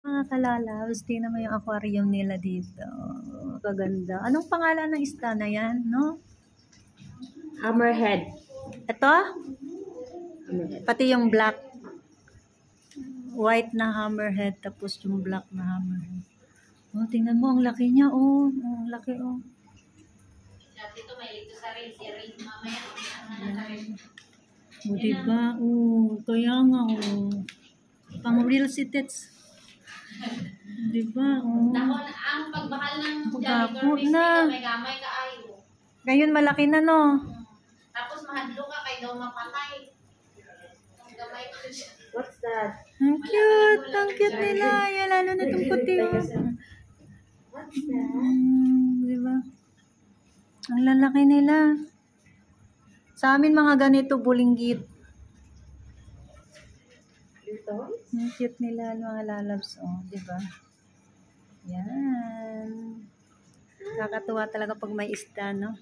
Mga kalalabs, tingnan mo yung aquarium nila dito. Kaganda. Anong pangalan ng isda na yan, no? Hammerhead. Ito? Hammerhead. Pati yung black. White na hammerhead, tapos yung black na hammerhead. Oh, tingnan mo, ang laki niya, oh. Oh, ang laki, oh. Dito may lito sa rin, si Rin mamaya. O, diba? Oh, kaya nga, oh. Pang real sitets. Diba? Oh. Dahon, ang pagbakal ng Pagkapo janitor na. may gamay ka ayo. Ngayon, malaki na, no? Tapos mahadlo ka kay daw mapatay. Ang gamay ko siya. What's that? Ang cute. Ang cute nila. Yan, lalo na itong puti, oh. What's that? Diba? Ang lalaki nila. Sa amin, mga ganito, bulinggit. Dito? Ang cute nila, mga lalabs, oh. Diba? Yan. Nakakatuwa talaga pag may isda, no?